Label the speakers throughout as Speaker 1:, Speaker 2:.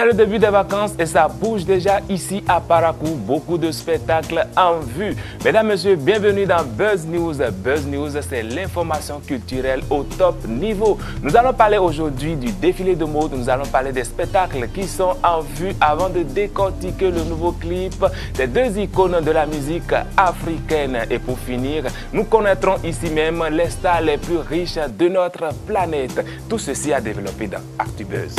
Speaker 1: le début des vacances et ça bouge déjà ici à Parakou. Beaucoup de spectacles en vue. Mesdames, Messieurs, bienvenue dans Buzz News. Buzz News, c'est l'information culturelle au top niveau. Nous allons parler aujourd'hui du défilé de mode. Nous allons parler des spectacles qui sont en vue avant de décortiquer le nouveau clip des deux icônes de la musique africaine. Et pour finir, nous connaîtrons ici même les stars les plus riches de notre planète. Tout ceci à développer dans ActuBuzz.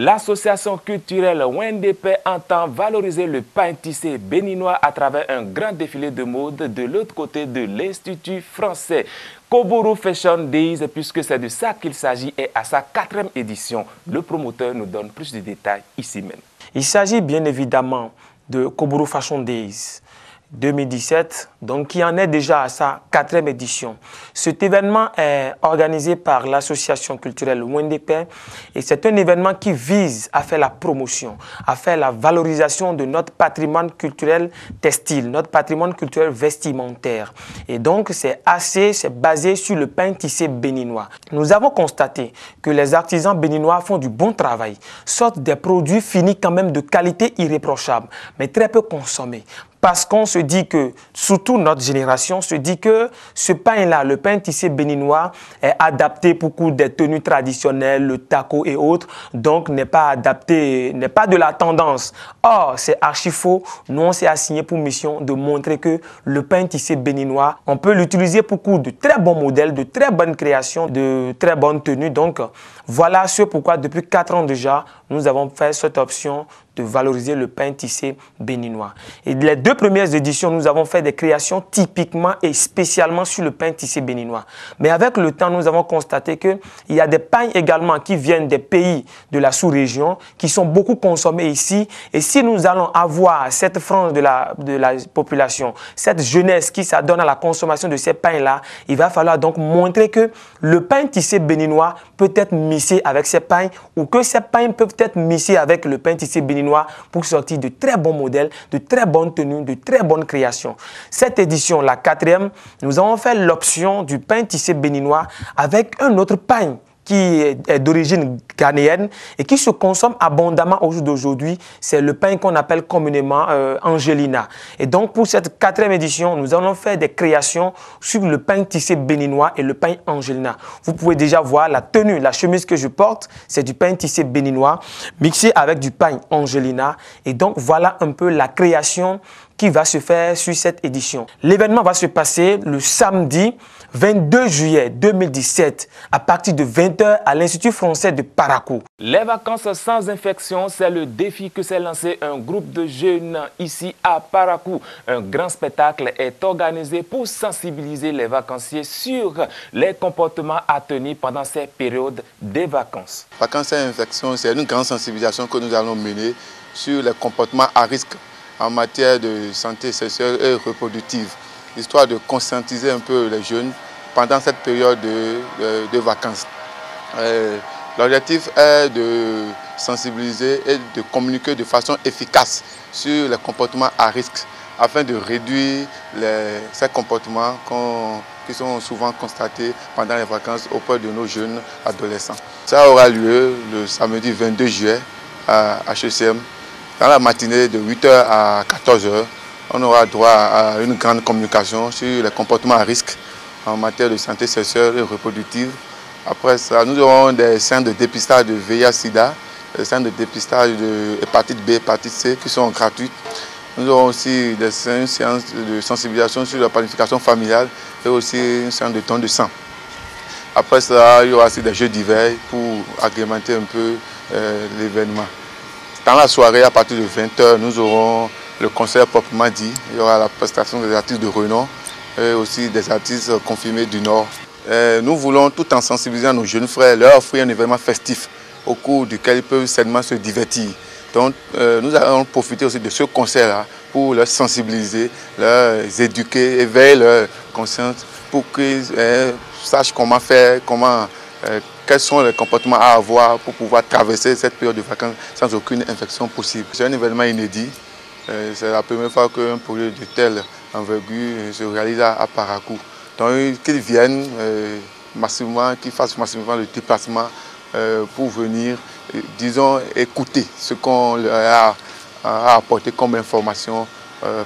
Speaker 1: L'association culturelle Wendepe entend valoriser le pain tissé béninois à travers un grand défilé de mode de l'autre côté de l'Institut français. Koburu Fashion Days, puisque c'est de ça qu'il s'agit, est à sa 4e édition. Le promoteur nous donne plus de détails ici même.
Speaker 2: Il s'agit bien évidemment de Koburu Fashion Days 2017, donc qui en est déjà à sa 4e édition. Cet événement est organisé par l'association culturelle Wendepe et c'est un événement qui vise à faire la promotion, à faire la valorisation de notre patrimoine culturel textile, notre patrimoine culturel vestimentaire. Et donc c'est basé sur le pain tissé béninois. Nous avons constaté que les artisans béninois font du bon travail, sortent des produits finis quand même de qualité irréprochable, mais très peu consommés. Parce qu'on se dit que, surtout notre génération, se dit que ce pain-là, le pain tissé béninois, est adapté pour des tenues traditionnelles, le taco et autres, donc n'est pas adapté, n'est pas de la tendance. Or, c'est archi faux. Nous, on s'est assigné pour mission de montrer que le pain tissé béninois, on peut l'utiliser pour de très bons modèles, de très bonnes créations, de très bonnes tenues. Donc, voilà ce pourquoi, depuis 4 ans déjà, nous avons fait cette option de valoriser le pain tissé béninois. Et les 2 premières éditions, nous avons fait des créations typiquement et spécialement sur le pain tissé béninois. Mais avec le temps, nous avons constaté qu'il y a des pains également qui viennent des pays de la sous-région, qui sont beaucoup consommés ici. Et si nous allons avoir cette frange de la population, cette jeunesse qui s'adonne à la consommation de ces pains-là, il va falloir donc montrer que le pain tissé béninois peut être mixé avec ces pains ou que ces pains peuvent être mixés avec le pain tissé béninois pour sortir de très bons modèles, de très bonnes tenues, de très bonnes créations. Cette édition, la 4e, nous avons fait l'option du pain tissé béninois avec un autre pain qui est d'origine ghanéenne et qui se consomme abondamment au jour d'aujourd'hui. C'est le pain qu'on appelle communément Angelina. Et donc, pour cette 4e édition, nous allons faire des créations sur le pain tissé béninois et le pain Angelina. Vous pouvez déjà voir la tenue, la chemise que je porte, c'est du pain tissé béninois mixé avec du pain Angelina. Et donc, voilà un peu la création qui va se faire sur cette édition. L'événement va se passer le samedi 22 juillet 2017 à partir de 20h à l'Institut français de Parakou.
Speaker 1: Les vacances sans infection, c'est le défi que s'est lancé un groupe de jeunes ici à Parakou. Un grand spectacle est organisé pour sensibiliser les vacanciers sur les comportements à tenir pendant ces périodes des vacances.
Speaker 3: Vacances sans infection, c'est une grande sensibilisation que nous allons mener sur les comportements à risque en matière de santé sexuelle et reproductive, histoire de conscientiser un peu les jeunes pendant cette période de vacances. L'objectif est de sensibiliser et de communiquer de façon efficace sur les comportements à risque afin de réduire ces comportements qui sont souvent constatés pendant les vacances auprès de nos jeunes adolescents. Ça aura lieu le samedi 22 juillet à HECM. Dans la matinée de 8h à 14h, on aura droit à une grande communication sur les comportements à risque en matière de santé sexuelle et reproductive. Après ça, nous aurons des séances de dépistage de VIH-Sida, des séances de dépistage de hépatite B, hépatite C qui sont gratuites. Nous aurons aussi des séances de sensibilisation sur la planification familiale et aussi une séance de don de sang. Après ça, il y aura aussi des jeux d'hiver pour agrémenter un peu l'événement. Dans la soirée, à partir de 20h, nous aurons le concert proprement dit. Il y aura la prestation des artistes de renom et aussi des artistes confirmés du Nord. Nous voulons, tout en sensibilisant nos jeunes frères, leur offrir un événement festif au cours duquel ils peuvent seulement se divertir. Donc, nous allons profiter aussi de ce concert-là pour leur sensibiliser, leur éduquer, éveiller leur conscience pour qu'ils sachent comment faire, quels sont les comportements à avoir pour pouvoir traverser cette période de vacances sans aucune infection possible. C'est un événement inédit. C'est la première fois qu'un projet de telle envergure se réalise à Parakou. Donc qu'ils viennent massivement, qui fassent massivement le déplacement pour venir, disons, écouter ce qu'on leur a apporté comme information,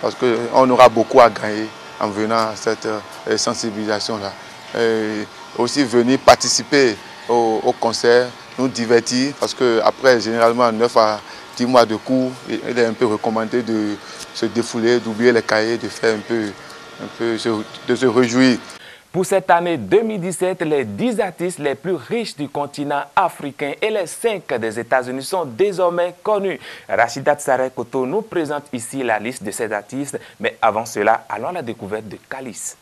Speaker 3: parce qu'on aura beaucoup à gagner en venant à cette sensibilisation-là. Aussi venir participer au concert, nous divertir, parce qu'après, généralement, 9 à 10 mois de cours, il est un peu recommandé de se défouler, d'oublier les cahiers, de faire de se réjouir.
Speaker 1: Pour cette année 2017, les 10 artistes les plus riches du continent africain et les 5 des États-Unis sont désormais connus. Rachida Tsare-Koto nous présente ici la liste de ces artistes, mais avant cela, allons à la découverte de Kalis.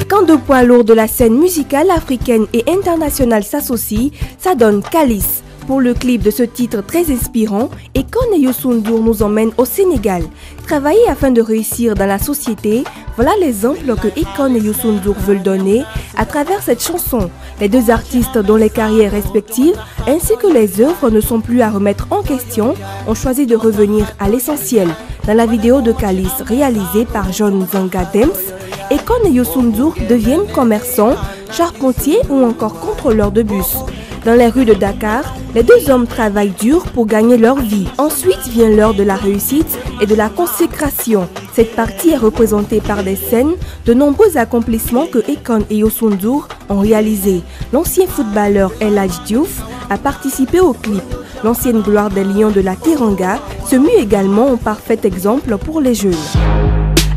Speaker 4: Quand deux poids lourds de la scène musicale africaine et internationale s'associent, ça donne Kalis. Pour le clip de ce titre très inspirant, Akon et Youssou N'Dour nous emmènent au Sénégal. Travailler afin de réussir dans la société, voilà l'exemple que Akon et Youssou N'Dour veulent donner à travers cette chanson. Les deux artistes dont les carrières respectives ainsi que les œuvres ne sont plus à remettre en question ont choisi de revenir à l'essentiel. Dans la vidéo de Kalis réalisée par John Zanga Dems, Akon et Youssou N'Dour deviennent commerçants, charpentiers ou encore contrôleurs de bus. Dans les rues de Dakar, les deux hommes travaillent dur pour gagner leur vie. Ensuite vient l'heure de la réussite et de la consécration. Cette partie est représentée par des scènes de nombreux accomplissements que Akon et Youssou N'Dour ont réalisés. L'ancien footballeur El Hadji Diouf a participé au clip. L'ancienne gloire des Lions de la Teranga se mue également en parfait exemple pour les jeunes.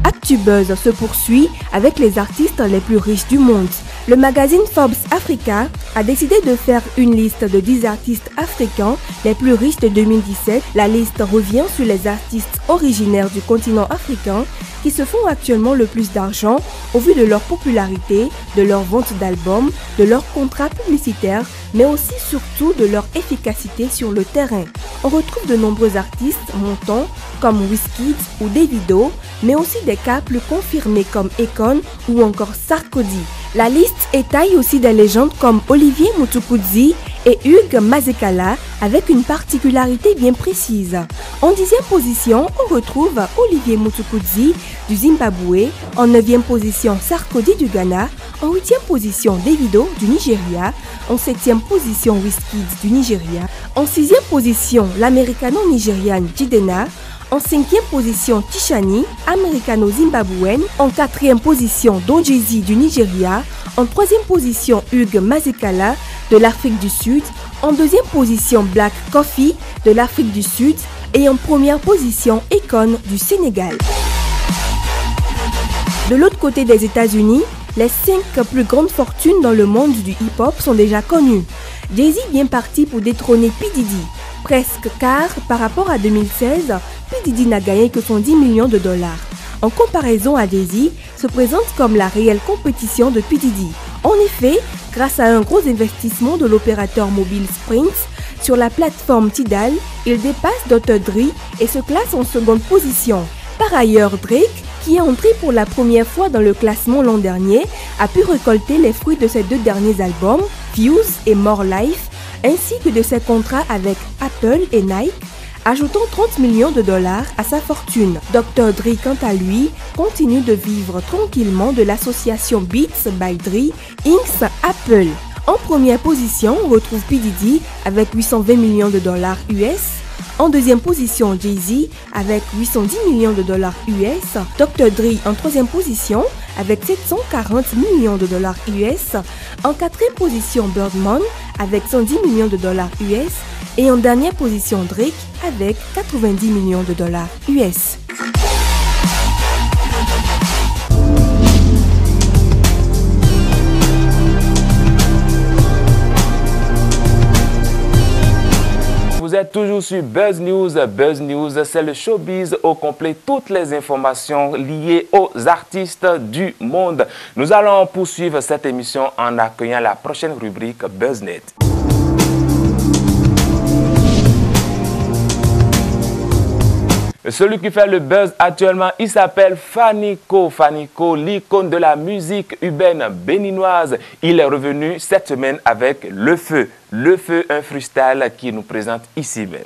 Speaker 4: ActuBuzz se poursuit avec les artistes les plus riches du monde. Le magazine Forbes Africa a décidé de faire une liste de 10 artistes africains les plus riches de 2017. La liste revient sur les artistes originaires du continent africain qui se font actuellement le plus d'argent au vu de leur popularité, de leur vente d'albums, de leurs contrats publicitaires, mais aussi surtout de leur efficacité sur le terrain. On retrouve de nombreux artistes montants comme Wizkid ou Davido, mais aussi des cas plus confirmés comme Akon ou encore Sarkodie. La liste étaye aussi des légendes comme Olivier Mtukudzi et Hugues Mazekala avec une particularité bien précise. En 10e position, on retrouve Olivier Mtukudzi du Zimbabwe, en 9e position Sarkodie du Ghana, en 8e position Davido du Nigeria, en 7e position Wizkid du Nigeria, en 6e position l'américano-nigériane Jidenna, en 5e position Tishani, américano-zimbabwéenne, en 4e position Don Jay-Z du Nigeria, en 3e position Hugues Mazekala de l'Afrique du Sud, en 2e position Black Coffee de l'Afrique du Sud et en 1re position Akon du Sénégal. De l'autre côté des États-Unis, les 5 plus grandes fortunes dans le monde du hip-hop sont déjà connues. Jay-Z bien parti pour détrôner P. Diddy. Presque car, par rapport à 2016, P. Diddy n'a gagné que 110 millions de dollars. En comparaison à Jay-Z, se présente comme la réelle compétition de P. Diddy. En effet, grâce à un gros investissement de l'opérateur mobile Sprint sur la plateforme Tidal, il dépasse Dr. Dre et se classe en seconde position. Par ailleurs, Drake, qui est entré pour la première fois dans le classement l'an dernier, a pu récolter les fruits de ses 2 derniers albums, Fuse et More Life, ainsi que de ses contrats avec Apple et Nike, ajoutant 30 millions de dollars à sa fortune. Dr. Dre, quant à lui, continue de vivre tranquillement de l'association Beats by Dre, Inc. Apple. En première position, on retrouve P. Diddy avec 820 millions de dollars US. En 2e position, Jay-Z avec 810 millions de dollars US. Dr. Dre en 3e position avec 740 millions de dollars US. En 4e position, Birdman avec 110 millions de dollars US. Et en dernière position, Drake avec 90 millions de dollars US.
Speaker 1: Vous êtes toujours sur Buzz News. Buzz News, c'est le showbiz au complet. Toutes les informations liées aux artistes du monde. Nous allons poursuivre cette émission en accueillant la prochaine rubrique BuzzNet. Celui qui fait le buzz actuellement, il s'appelle Fanico. Fanico, l'icône de la musique urbaine béninoise. Il est revenu cette semaine avec Le Feu. Le Feu, un freestyle qui nous présente ici même.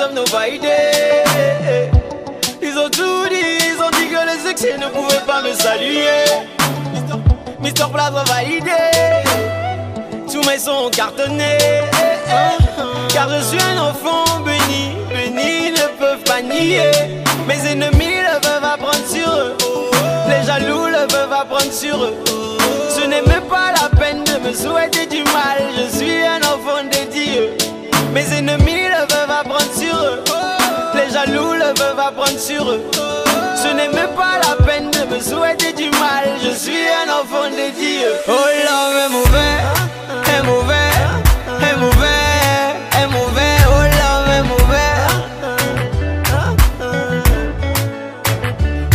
Speaker 5: hommes n'ont pas idée. Ils ont tout dit, ils ont dit que le succès ne pouvait pas me saluer. Mister Place va valider. Tous mes sons ont cartonné. Car je suis un enfant béni, béni ne peuvent pas nier. Mes ennemis le peuvent apprendre sur eux. Les jaloux le peuvent apprendre sur eux. Ce n'est même pas la peine de me souhaiter du mal. Je suis un enfant de Dieu. Mes ennemis le peuvent apprendre sur eux. Les jaloux le peuvent apprendre sur eux. Ce n'est même pas la peine de me souhaiter du mal. Je suis un enfant de Dieu. Oh l'homme est mauvais, est mauvais, est mauvais, est mauvais. Oh l'homme est mauvais.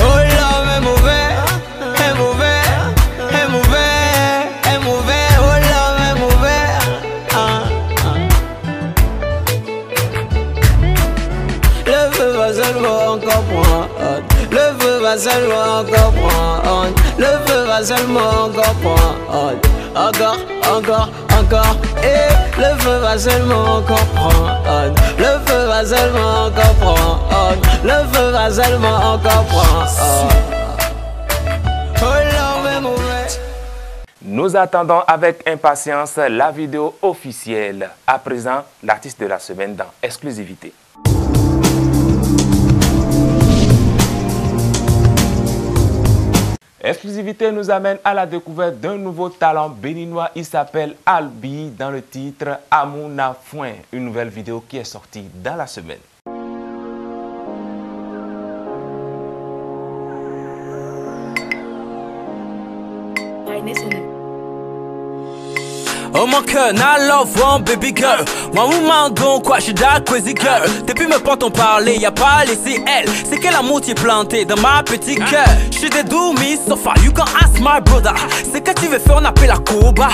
Speaker 5: Oh l'homme est mauvais, est mauvais, est mauvais, est mauvais. Oh l'homme est mauvais. Le feu va seulement encore prendre. Le feu va seulement encore prendre. Le feu va seulement encore prendre. Encore, encore, encore. Et le feu va seulement encore prendre. Le feu va seulement encore prendre. Le feu va seulement encore prendre. Oh l'homme est mauvais.
Speaker 1: Nous attendons avec impatience la vidéo officielle. À présent, l'artiste de la semaine dans Exclusivité. Exclusivité nous amène à la découverte d'un nouveau talent béninois. Il s'appelle Albi dans le titre Amouna Foin. Une nouvelle vidéo qui est sortie dans la semaine.
Speaker 6: Oh mon cœur, I love one baby girl. One woman don't quoi, je that crazy girl. Depuis mes potes ont parlé, y'a pas laissé elle. C'est quel amour t'es planté dans ma petite cœur. J'suis des doumis, so far, you can ask my brother. C'est que tu veux faire, on appelle la Koba.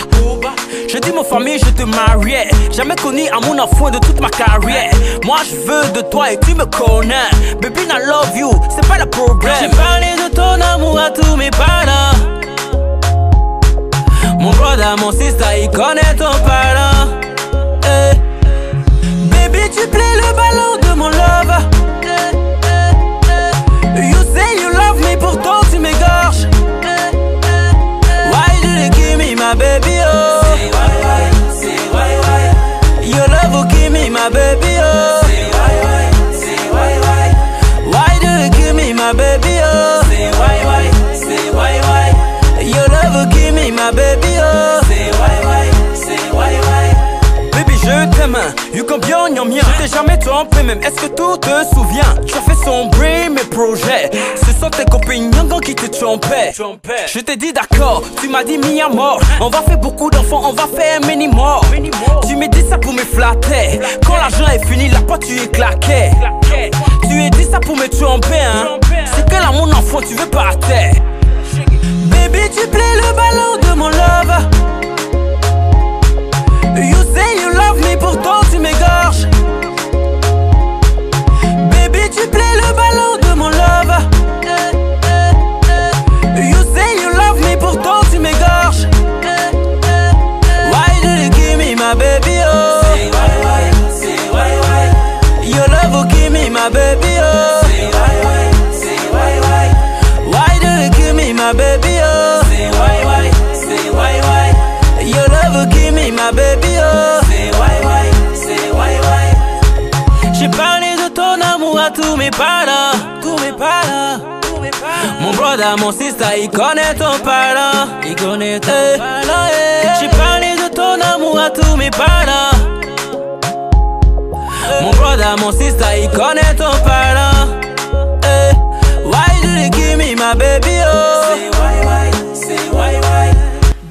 Speaker 6: Je dis mon famille, je te mariais. Jamais connu amour en foin de toute ma carrière. Moi je veux de toi et tu me connais. Baby, I love you, c'est pas le problème. J'ai parlé de ton amour à tous mes parents. Mon brother, mon sister, il connaît ton parent. Hey. Baby, tu plais le ballon de mon love. You say you love me, pourtant tu m'égorges. Why do you give me my baby, oh? Say why. Your love will give me my baby, oh. Say why. Why do you give me my baby, oh? Say why. Your love will give me my baby, oh. Say why. Baby, je t'aime, you can be on your mien. Je t'ai jamais trompé, même est-ce que tout te souvient? Tu as fait sombrer mes projets. Ce sont tes compagnons qui te trompaient. Je t'ai dit d'accord, tu m'as dit mis à mort. On va faire beaucoup d'enfants, on va faire un mini-mort. Tu me dis ça pour me flatter. Quand l'argent est fini, la porte tu es claqué. Tu as dit ça pour me tromper, hein. C'est que l'amour enfant, tu veux partir. Baby, tu plais le ballon de mon love. You say you love me, pourtant tu m'égorges. Baby, tu plais le ballon de mon love. You say you love me, pourtant tu m'égorges. Why do you give me my baby, oh? Say why. Your love will give me my baby, oh. Say why. Why do you give me my baby, oh? Say why. Your love will give me my baby, oh. Say why. J'ai parlé de ton amour à tous mes parents. Mon brother, mon sister, il connaît ton parent. J'ai parlé de ton amour à tous mes parents. Mon brother, mon sister, il connaît ton parent. Why do you give me my baby, oh? Say why.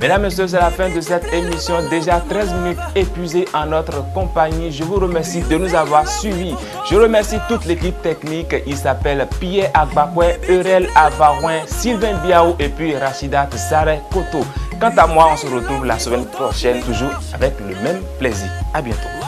Speaker 1: Mesdames et messieurs, c'est la fin de cette émission. Déjà 13 minutes épuisées en notre compagnie. Je vous remercie de nous avoir suivis. Je remercie toute l'équipe technique. Il s'appelle Pierre Agbakwe, Eurel Avarouin, Sylvain Biaou et puis Rachida Tsare Koto. Quant à moi, on se retrouve la semaine prochaine, toujours avec le même plaisir. À bientôt.